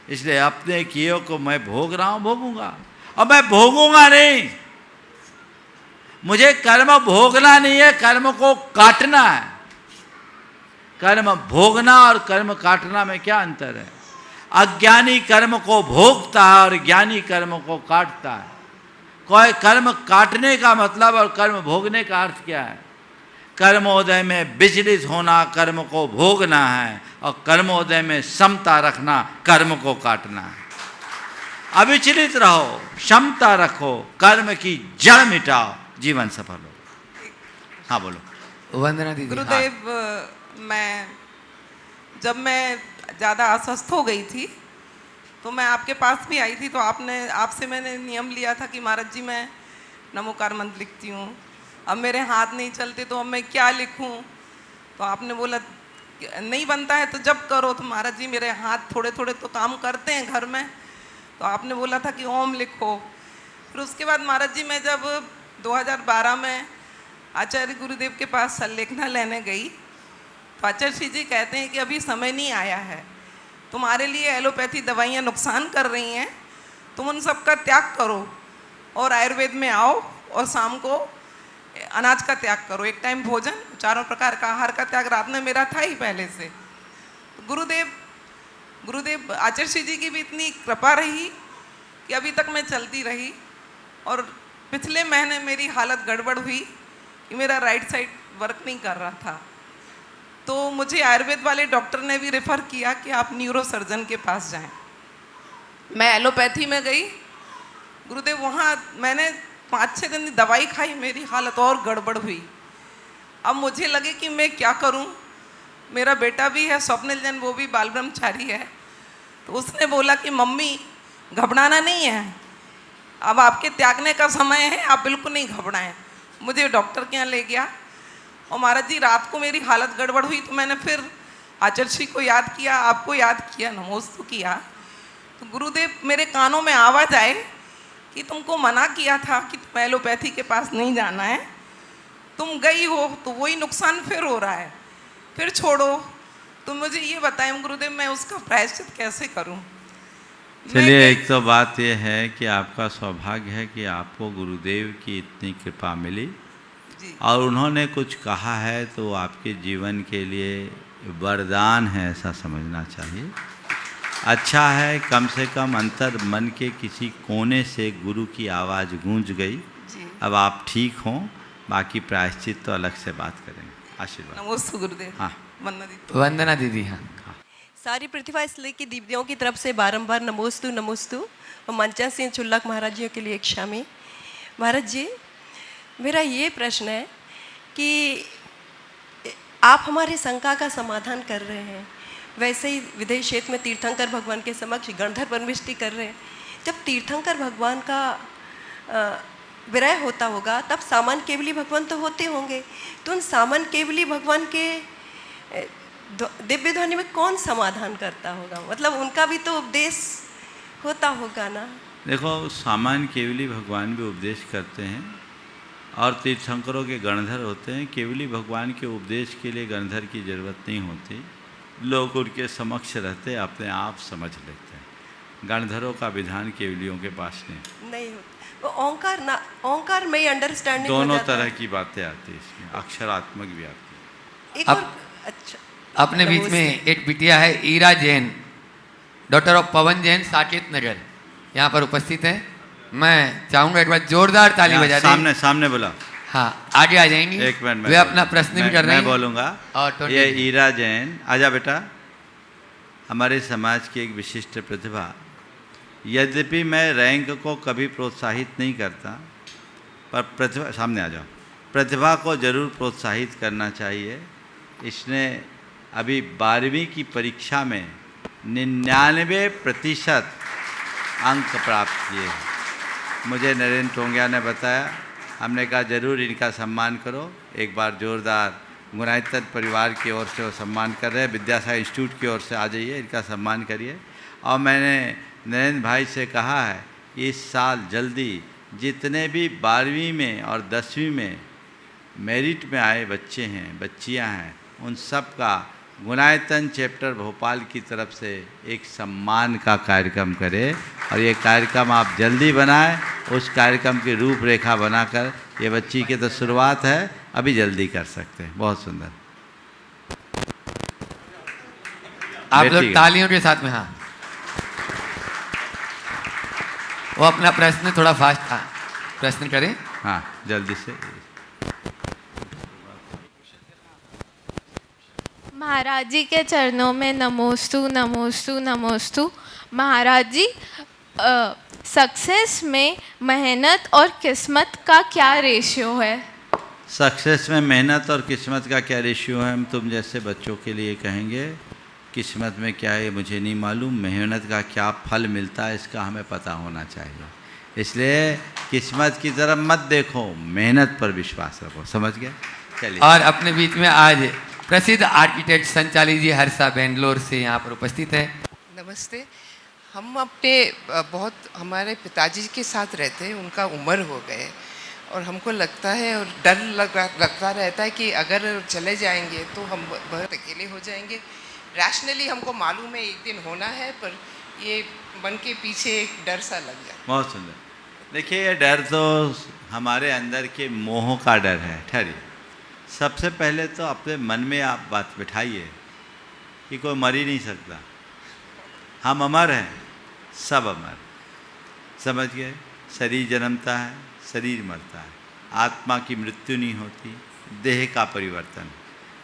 इसलिए अपने किए को मैं भोग रहा हूँ, भोगूंगा। और मैं भोगूंगा नहीं। मुझे कर्म भोगना नहीं है, कर्म को काटना है। कर्म भोगना और कर्म काटना में क्या अंतर है? अज्ञानी कर्म को भोगता है और ज्ञानी कर्म को काटता है। कोई कर्म काटने का मतलब और कर्म भोगने का अर्थ क्या है? कर्मोदय में विचलित होना कर्म को भोगना है और कर्मोदय में समता रखना कर्म को काटना है। अविचलित रहो, क्षमता रखो, कर्म की जड़ मिटाओ, जीवन सफल हो। हाँ बोलो। वंदना दीदी। गुरुदेव, जब मैं ज़्यादा अस्वस्थ हो गई थी तो मैं आपके पास भी आई थी, तो आपसे मैंने नियम लिया था कि महाराज जी मैं नमोकार मंत्र लिखती हूँ, अब मेरे हाथ नहीं चलते तो अब मैं क्या लिखूँ? तो आपने बोला नहीं बनता है तो जब करो। तो महाराज जी मेरे हाथ थोड़े थोड़े तो काम करते हैं घर में, तो आपने बोला था कि ओम लिखो। फिर उसके बाद महाराज जी मैं जब 2012 में आचार्य गुरुदेव के पास संलेखना लेने गई तो आचार्य जी कहते हैं कि अभी समय नहीं आया है, तुम्हारे लिए एलोपैथी दवाइयाँ नुकसान कर रही हैं, तुम उन सब का त्याग करो और आयुर्वेद में आओ और शाम को अनाज का त्याग करो, एक टाइम भोजन, 4 प्रकार का आहार का त्याग। रात में मेरा था ही पहले से। तो गुरुदेव आचार्य जी की भी इतनी कृपा रही कि अभी तक मैं चलती रही। और पिछले महीने मेरी हालत गड़बड़ हुई कि मेरा राइट साइड वर्क नहीं कर रहा था, तो मुझे आयुर्वेद वाले डॉक्टर ने भी रेफ़र किया कि आप न्यूरो सर्जन के पास जाएं। मैं एलोपैथी में गई गुरुदेव, वहाँ मैंने 5-6 दिन दवाई खाई, मेरी हालत और गड़बड़ हुई। अब मुझे लगे कि मैं क्या करूं। मेरा बेटा भी है स्वप्निल जैन, वो भी बाल ब्रह्मचारी है, तो उसने बोला कि मम्मी घबराना नहीं है, अब आपके त्यागने का समय है, आप बिल्कुल नहीं घबराएं। मुझे डॉक्टर के यहाँ ले गया और महाराज जी रात को मेरी हालत गड़बड़ हुई तो मैंने फिर आचार्य जी को याद किया, आपको याद किया, नमोस्तु किया। तो गुरुदेव मेरे कानों में आवाज़ आए कि तुमको मना किया था कि तुम एलोपैथी के पास नहीं जाना है, तुम गई हो तो वही नुकसान फिर हो रहा है, फिर छोड़ो। तो मुझे ये बताएं गुरुदेव मैं उसका प्रायश्चित कैसे करूं? चलिए, एक तो बात यह है कि आपका सौभाग्य है कि आपको गुरुदेव की इतनी कृपा मिली और उन्होंने कुछ कहा है तो आपके जीवन के लिए वरदान है, ऐसा समझना चाहिए। अच्छा है, कम से कम अंतर मन के किसी कोने से गुरु की आवाज़ गूंज गई। अब आप ठीक हों, बाकी प्रायश्चित तो अलग से बात करेंगे। आशीर्वाद। नमस्ते गुरुदेव। हाँ वंदना दीदी। हाँ, सारी प्रतिभा इसलिए की दीदियों की तरफ से बारंबार नमोस्तु नमोस्तु। और मंचा सिंह चुल्लक महाराज जी के लिए एक शामी। महाराज जी, मेरा ये प्रश्न है कि आप हमारी शंका का समाधान कर रहे हैं, वैसे ही विदेश क्षेत्र में तीर्थंकर भगवान के समक्ष गणधर परमिष्टि कर रहे हैं। जब तीर्थंकर भगवान का विरह होता होगा तब सामान केवली भगवान तो होते होंगे, तो उन सामान केवली भगवान के दिव्य ध्वनि में कौन समाधान करता होगा? मतलब उनका भी तो उपदेश होता होगा ना। देखो, सामान केवली भगवान भी उपदेश करते हैं और तीर्थंकरों के गणधर होते हैं। केवली भगवान के उपदेश के लिए गणधर की जरूरत नहीं होती, लोग उनके समक्ष रहते अपने आप समझ लेते हैं। गणधरों का विधान केवलियों के पास नहीं होता। ओंकार ना, ओंकार में अंडरस्टैंडिंग दोनों तरह की बातें आती है इसमें, अक्षरात्मक भी आती है। एक और अच्छा, अपने बीच में एक बिटिया है ईरा जैन, डॉटर ऑफ पवन जैन, साकेत नगर, यहाँ पर उपस्थित है। मैं चाहूँगा एक बार जोरदार ताली बजा दें। सामने बोला। हाँ, आगे आ जाएंगी। एक मिनट, वे अपना प्रश्न भी कर रहे हैं। मैं बोलूँगा। और ये ईरा जैन, आजा बेटा। हमारे समाज की एक विशिष्ट प्रतिभा। यद्यपि मैं रैंक को कभी प्रोत्साहित नहीं करता, पर प्रतिभा, सामने आ जाओ, प्रतिभा को जरूर प्रोत्साहित करना चाहिए। इसने अभी 12वीं की परीक्षा में 99% अंक प्राप्त किए। मुझे नरेंद्र टोंगिया ने बताया, हमने कहा जरूर इनका सम्मान करो। एक बार जोरदार गुणायतन परिवार की ओर से वो सम्मान कर रहे हैं, विद्यासागर इंस्टीट्यूट की ओर से आ जाइए, इनका सम्मान करिए। और मैंने नरेंद्र भाई से कहा है इस साल जल्दी जितने भी 12वीं में और 10वीं में मेरिट में आए बच्चे हैं, बच्चियां हैं, उन सब का गुणायतन चैप्टर भोपाल की तरफ से एक सम्मान का कार्यक्रम करें और ये कार्यक्रम आप जल्दी बनाएं। उस कार्यक्रम की रूपरेखा बनाकर, ये बच्ची की तो शुरुआत है, अभी जल्दी कर सकते हैं। बहुत सुंदर। आप लोग तालियों के साथ में। हाँ, वो अपना प्रश्न थोड़ा फास्ट था, प्रश्न करें। हाँ, जल्दी से। महाराज जी के चरणों में नमोस्तु नमोस्तु नमोस्तु। महाराज जी, सक्सेस में मेहनत और किस्मत का क्या रेशियो है? सक्सेस में मेहनत और किस्मत का क्या रेशियो है, हम तुम जैसे बच्चों के लिए कहेंगे। किस्मत में क्या है मुझे नहीं मालूम, मेहनत का क्या फल मिलता है इसका हमें पता होना चाहिए। इसलिए किस्मत की तरफ मत देखो, मेहनत पर विश्वास रखो। समझ गए? चलिए। और अपने बीच में आज प्रसिद्ध आर्किटेक्ट संचाली जी हर्षा बेंगलोर से यहाँ पर उपस्थित है। नमस्ते। हम अपने बहुत हमारे पिताजी के साथ रहते हैं, उनका उम्र हो गए और हमको लगता है और डर लगता रहता है कि अगर चले जाएंगे तो हम बहुत अकेले हो जाएंगे। रैशनली हमको मालूम है एक दिन होना है, पर ये मन के पीछे एक डर सा लग जाता है। बहुत सुंदर। देखिए, ये डर तो हमारे अंदर के मोह का डर है। ठहरिए, सबसे पहले तो अपने मन में आप बात बिठाइए कि कोई मर ही नहीं सकता, हम अमर हैं, सब अमर। समझ गए? शरीर जन्मता है, शरीर मरता है, आत्मा की मृत्यु नहीं होती, देह का परिवर्तन।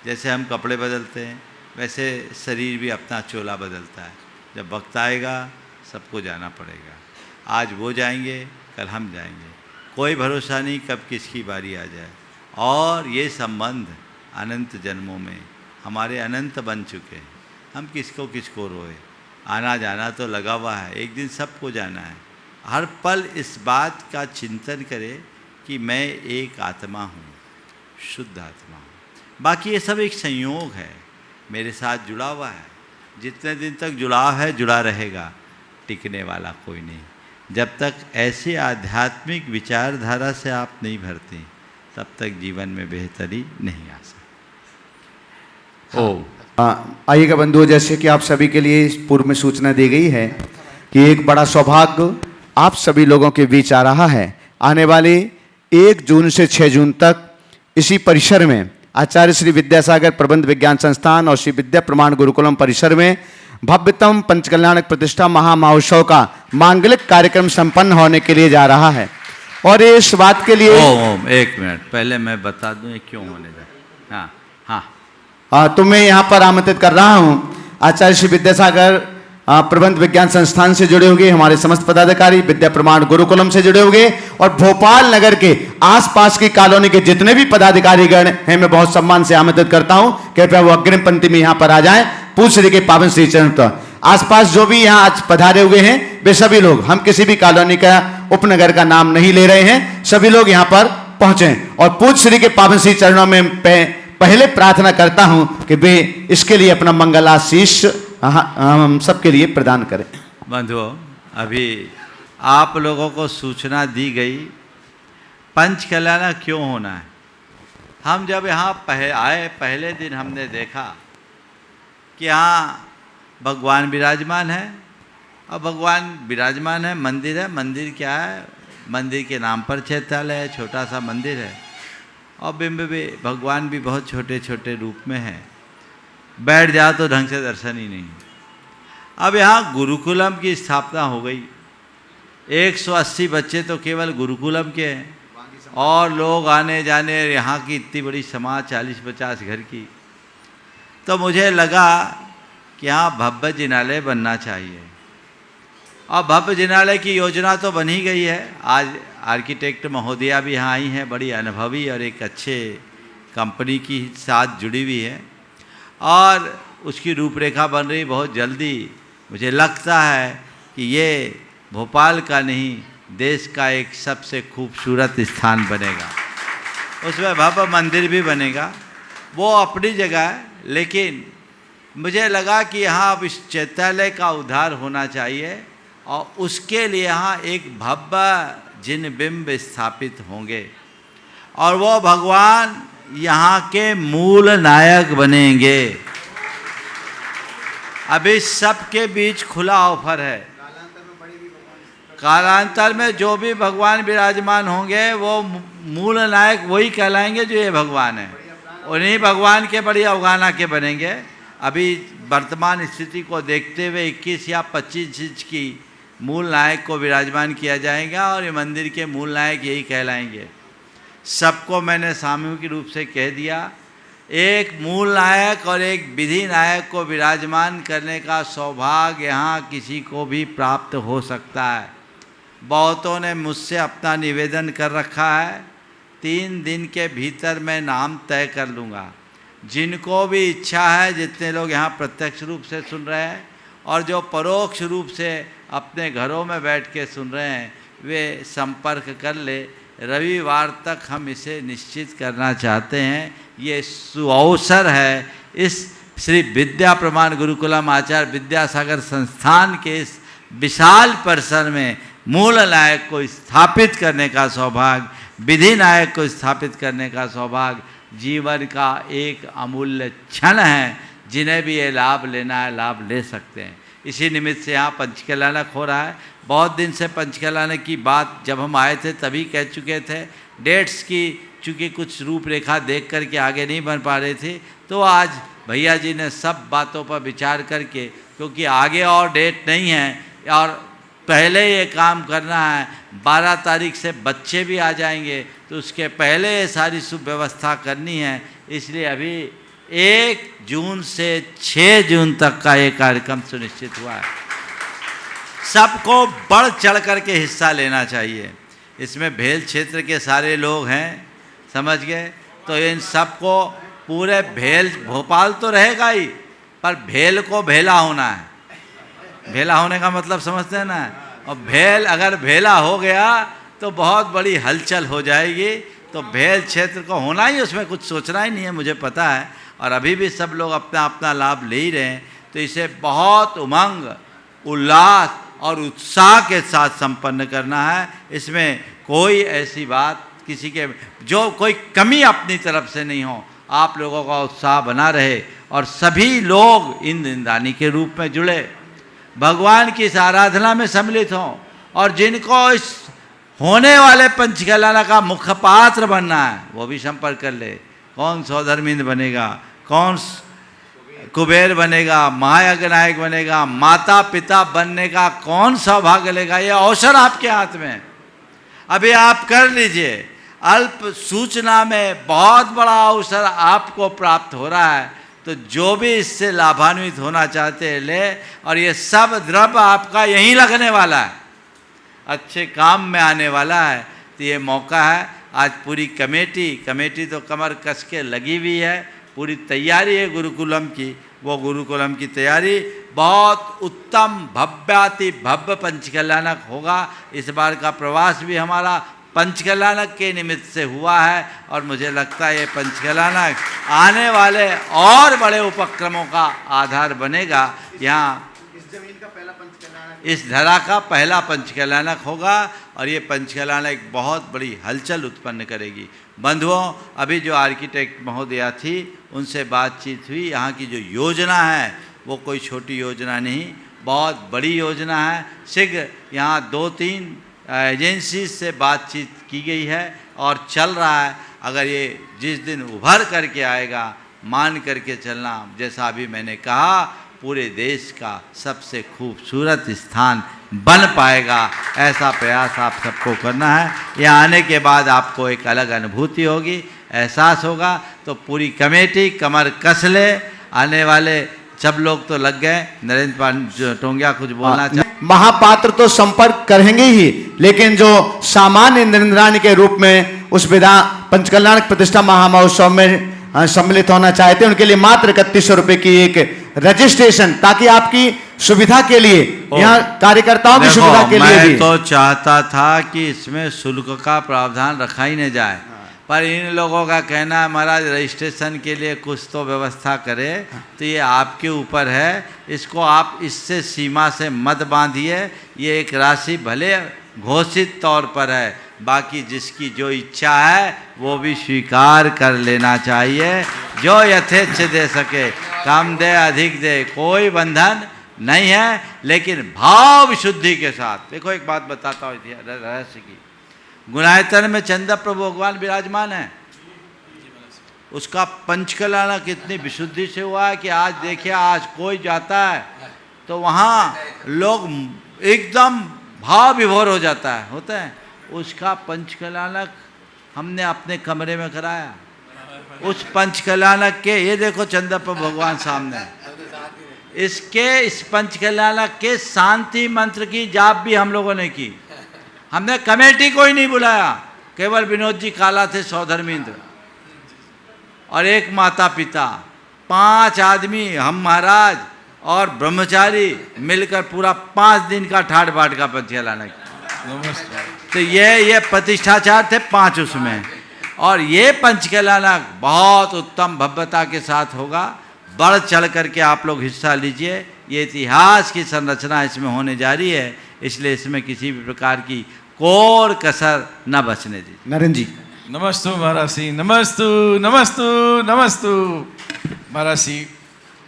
जैसे हम कपड़े बदलते हैं वैसे शरीर भी अपना चोला बदलता है। जब वक्त आएगा सबको जाना पड़ेगा। आज वो जाएंगे, कल हम जाएंगे, कोई भरोसा नहीं कब किसकी बारी आ जाए। और ये संबंध अनंत जन्मों में हमारे अनंत बन चुके हैं। हम किसको रोए, आना जाना तो लगा हुआ है, एक दिन सबको जाना है। हर पल इस बात का चिंतन करें कि मैं एक आत्मा हूँ, शुद्ध आत्मा हूँ। बाकी ये सब एक संयोग है, मेरे साथ जुड़ा हुआ है। जितने दिन तक जुड़ाव है जुड़ा रहेगा, टिकने वाला कोई नहीं। जब तक ऐसे आध्यात्मिक विचारधारा से आप नहीं भरती तब तक जीवन में बेहतरी नहीं आ सकती। आइएगा बंधुओं, जैसे कि आप सभी के लिए पूर्व में सूचना दी गई है कि एक बड़ा सौभाग्य आप सभी लोगों के बीच आ रहा है। आने वाले 1 जून से 6 जून तक इसी परिसर में आचार्य श्री विद्यासागर प्रबंध विज्ञान संस्थान और श्री विद्या प्रमाण गुरुकुलम परिसर में भव्यतम पंचकल्याणक प्रतिष्ठा महामहोत्सव का मांगलिक कार्यक्रम संपन्न होने के लिए जा रहा है। और इस बात के लिए एक मिनट पहले मैं बता दूं ये क्यों होने जा। तो मैं यहाँ पर आमंत्रित कर रहा हूँ आचार्य श्री विद्यासागर प्रबंध विज्ञान संस्थान से जुड़े होंगे, हमारे समस्त पदाधिकारी विद्या प्रमाण गुरुकुलम से जुड़े होंगे और भोपाल नगर के आसपास की कॉलोनी के जितने भी पदाधिकारीगण हैं मैं बहुत सम्मान से आमंत्रित करता हूं। कृपया वो अग्रिम पंक्ति में यहाँ पर आ जाएं। पूज्य श्री के पावन श्री चरण तो आसपास जो भी यहाँ आज पधारे हुए हैं वे सभी लोग, हम किसी भी कॉलोनी का उपनगर का नाम नहीं ले रहे हैं, सभी लोग यहाँ पर पहुंचे और पूज्य श्री के पावन श्री चरणों में पहले प्रार्थना करता हूं कि वे इसके लिए अपना मंगलाशीष हम सबके लिए प्रदान करें। बंधुओं, अभी आप लोगों को सूचना दी गई पंचकल्याण क्यों होना है। हम जब यहाँ आए पहले दिन हमने देखा कि यहाँ भगवान विराजमान है और भगवान विराजमान है, मंदिर है। मंदिर क्या है? मंदिर के नाम पर चैत्यालय है, छोटा सा मंदिर है और बिंब भी भगवान भी बहुत छोटे छोटे रूप में है। बैठ जाओ तो ढंग से दर्शन ही नहीं। अब यहाँ गुरुकुलम की स्थापना हो गई। 180 बच्चे तो केवल गुरुकुलम के हैं और लोग आने जाने, यहाँ की इतनी बड़ी समाज 40-50 घर की। तो मुझे लगा कि यहाँ भव्य जिनालय बनना चाहिए और भव्य जिनालय की योजना तो बन ही गई है। आज आर्किटेक्ट महोदया भी यहाँ आई हैं, बड़ी अनुभवी और एक अच्छे कंपनी की साथ जुड़ी हुई है और उसकी रूपरेखा बन रही बहुत जल्दी। मुझे लगता है कि ये भोपाल का नहीं देश का एक सबसे खूबसूरत स्थान बनेगा। उसमें भव्य मंदिर भी बनेगा, वो अपनी जगह है, लेकिन मुझे लगा कि यहाँ अब इस चैत्यालय का उद्धार होना चाहिए और उसके लिए यहाँ एक भव्य जिन बिंब स्थापित होंगे और वो भगवान यहाँ के मूल नायक बनेंगे। अभी सबके बीच खुला ऑफर है। कालांतर में जो भी भगवान विराजमान होंगे वो मूल नायक वही कहलाएंगे जो ये भगवान है, उन्हीं भगवान के बड़ी अवगाहना के बनेंगे। अभी वर्तमान स्थिति को देखते हुए 21 या 25 इंच की मूल नायक को विराजमान किया जाएगा और ये मंदिर के मूल नायक यही कहलाएंगे। सबको मैंने सामूहिक रूप से कह दिया, एक मूल नायक और एक विधि नायक को विराजमान करने का सौभाग्य यहाँ किसी को भी प्राप्त हो सकता है। बहुतों ने मुझसे अपना निवेदन कर रखा है, 3 दिन के भीतर मैं नाम तय कर लूँगा। जिनको भी इच्छा है, जितने लोग यहाँ प्रत्यक्ष रूप से सुन रहे हैं और जो परोक्ष रूप से अपने घरों में बैठ के सुन रहे हैं, वे संपर्क कर ले। रविवार तक हम इसे निश्चित करना चाहते हैं। ये सुअवसर है इस श्री विद्या प्रमाण गुरुकुलम आचार्य विद्यासागर संस्थान के इस विशाल परिसर में मूल नायक को स्थापित करने का सौभाग्य, विधि नायक को स्थापित करने का सौभाग्य जीवन का एक अमूल्य क्षण है। जिन्हें भी ये लाभ लेना है लाभ ले सकते हैं। इसी निमित्त से यहाँ पंचकल्याणक हो रहा है। बहुत दिन से पंचकल्याणक की बात जब हम आए थे तभी कह चुके थे। डेट्स की चूँकि कुछ रूपरेखा देख कर के आगे नहीं बन पा रही थी, तो आज भैया जी ने सब बातों पर विचार करके, क्योंकि आगे और डेट नहीं है और पहले ये काम करना है, 12 तारीख से बच्चे भी आ जाएंगे तो उसके पहले ये सारी सुव्यवस्था करनी है। इसलिए अभी 1 जून से 6 जून तक का ये कार्यक्रम सुनिश्चित हुआ है। सबको बढ़ चढ़ कर के हिस्सा लेना चाहिए। इसमें भेल क्षेत्र के सारे लोग हैं, समझ गए? तो इन सबको पूरे भेल, भोपाल तो रहेगा ही, पर भेल को भेला होना है। भेला होने का मतलब समझते हैं ना? और भेल अगर भेला हो गया तो बहुत बड़ी हलचल हो जाएगी। तो भेल क्षेत्र को होना ही, उसमें कुछ सोचना ही नहीं है, मुझे पता है। और अभी भी सब लोग अपना अपना लाभ ले ही रहे हैं। तो इसे बहुत उमंग, उल्लास और उत्साह के साथ संपन्न करना है। इसमें कोई ऐसी बात किसी के जो कोई कमी अपनी तरफ से नहीं हो। आप लोगों का उत्साह बना रहे और सभी लोग इंद्रदानी के रूप में जुड़े, भगवान की इस आराधना में सम्मिलित हों और जिनको इस होने वाले पंचकल्याण का मुख्य पात्र बनना है वो भी संपर्क कर ले। कौन सौधर्मिंद बनेगा, कौन कुबेर बनेगा, महायज्ञ नायक बनेगा, माता पिता बनने का कौन सौभाग्य लेगा, ये अवसर आपके हाथ में है। अभी आप कर लीजिए। अल्प सूचना में बहुत बड़ा अवसर आपको प्राप्त हो रहा है। तो जो भी इससे लाभान्वित होना चाहते हैं ले, और ये सब द्रव्य आपका यहीं लगने वाला है, अच्छे काम में आने वाला है। तो ये मौका है। आज पूरी कमेटी तो कमर कस के लगी हुई है, पूरी तैयारी है गुरुकुलम की। वो गुरुकुलम की तैयारी बहुत उत्तम भव्याति भव्य पंचकल्याणक होगा। इस बार का प्रवास भी हमारा पंचकल्याणक के निमित्त से हुआ है और मुझे लगता है ये पंचकल्याणक आने वाले और बड़े उपक्रमों का आधार बनेगा। यहाँ इस धरा का पहला पंचकल्याणक होगा और ये पंचकल्याणक बहुत बड़ी हलचल उत्पन्न करेगी। बंधुओं, अभी जो आर्किटेक्ट महोदया थी उनसे बातचीत हुई। यहाँ की जो योजना है वो कोई छोटी योजना नहीं, बहुत बड़ी योजना है। शीघ्र यहाँ 2-3 एजेंसी से बातचीत की गई है और चल रहा है। अगर ये जिस दिन उभर करके आएगा, मान करके चलना, जैसा अभी मैंने कहा, पूरे देश का सबसे खूबसूरत स्थान बन पाएगा। ऐसा प्रयास आप सबको करना है। यहाँ आने के बाद आपको एक अलग अनुभूति होगी, एहसास होगा। तो पूरी कमेटी कमर कस ले। आने वाले सब लोग तो लग गए। नरेंद्र टोंगिया कुछ बोलना चाहते? महापात्र तो संपर्क करेंगे ही, लेकिन जो सामान्य नरेंद्रानी के रूप में उस पंचकल्याणक प्रतिष्ठा महामहोत्सव में सम्मिलित होना चाहते हैं, उनके लिए मात्र 3100 रुपए की एक रजिस्ट्रेशन, ताकि आपकी सुविधा के लिए, यहाँ कार्यकर्ताओं की सुविधा के लिए भी। मैं तो चाहता था कि इसमें शुल्क का प्रावधान रखा ही न जाए, पर इन लोगों का कहना है महाराज रजिस्ट्रेशन के लिए कुछ तो व्यवस्था करें। तो ये आपके ऊपर है। इसको आप इससे सीमा से मत बांधिए। ये एक राशि भले घोषित तौर पर है, बाकी जिसकी जो इच्छा है वो भी स्वीकार कर लेना चाहिए, जो यथेच्छ दे सके। कम दे अधिक दे, कोई बंधन नहीं है, लेकिन भाव विशुद्धि के साथ। देखो एक बात बताता हूँ रहस्य की। गुणायतन में चंद्र प्रभु भगवान विराजमान है, उसका पंचकलाना कितनी विशुद्धि से हुआ है कि आज देखिए, आज कोई जाता है तो वहाँ लोग एकदम भाव विभोर हो जाता है, होता है। उसका पंचकलानक हमने अपने कमरे में कराया। उस पंचकलानक के, ये देखो चंद्र प्रभु भगवान सामने, इस पंचकलानक के शांति मंत्र की जाप भी हम लोगों ने की। हमने कमेटी को ही नहीं बुलाया, केवल विनोद जी काला थे, सौधर्मेंद्र और एक माता पिता, 5 आदमी, हम महाराज और ब्रह्मचारी मिलकर पूरा 5 दिन का ठाट बाट का पंचकलानक। तो ये प्रतिष्ठाचार थे 5 उसमें, और ये पंचकलानक बहुत उत्तम भव्यता के साथ होगा। बढ़ चढ़ करके आप लोग हिस्सा लीजिए। ये इतिहास की संरचना इसमें होने जा रही है, इसलिए इसमें किसी भी प्रकार की कोर कसर न बचने दीजिए। नरेंद्र जी। नमस्तु महाराज जी, नमस्तु नमस्तु नमस्तु महाराज जी।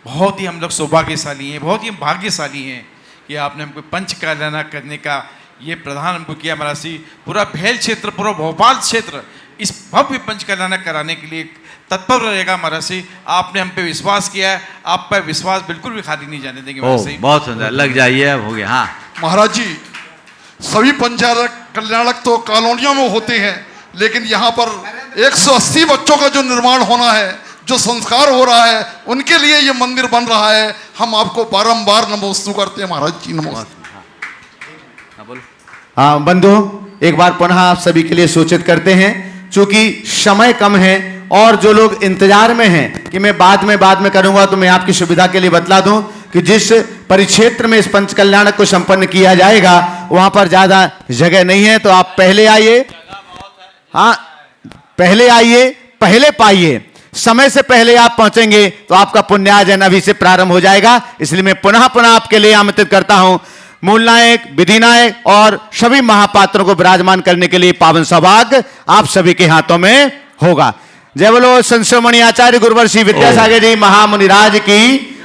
बहुत ही हम लोग सौभाग्यशाली हैं, बहुत ही भाग्यशाली हैं कि आपने हमको पंचकलाना करने का ये प्रधान हमको किया महाराज जी। पूरा भेल क्षेत्र, पूरा भोपाल क्षेत्र इस भव्य पंचकलाना कराने के लिए तत्पर रहेगा महाराज जी। आपने हम पे विश्वास किया है, आप पर विश्वास बिल्कुल भी खाली नहीं जाने देंगे महाराज जी। बहुत सुंदर, लग जाइए, अब हो गया। हाँ महाराज जी, सभी पंचायत कल्याणक तो कॉलोनियों में होते हैं, लेकिन यहाँ पर 180 बच्चों का जो निर्माण होना है, जो संस्कार हो रहा है, उनके लिए ये मंदिर बन रहा है। हम आपको बारंबार नमोस्तु करते हैं महाराज जी, नमस्ते। हाँ बंधु, एक बार पुनः आप सभी के लिए सूचित करते हैं, चूंकि समय कम है और जो लोग इंतजार में हैं कि मैं बाद में करूंगा, तो मैं आपकी सुविधा के लिए बतला दूं कि जिस परिक्षेत्र में इस पंचकल्याणक को संपन्न किया जाएगा वहां पर ज्यादा जगह नहीं है, तो आप पहले आइए। हाँ, पहले आइए, पहले पाइए। समय से पहले आप पहुंचेंगे तो आपका पुण्यार्जन अभी से प्रारंभ हो जाएगा। इसलिए मैं पुनः आपके लिए आमंत्रित करता हूं। मूल नायक, विधि नायक और सभी महापात्रों को विराजमान करने के लिए पावन सौभाग्य आप सभी के हाथों में होगा। जय बोलो संत शिरोमणि आचार्य गुरुवर श्री विद्यासागर जी महामुनिराज की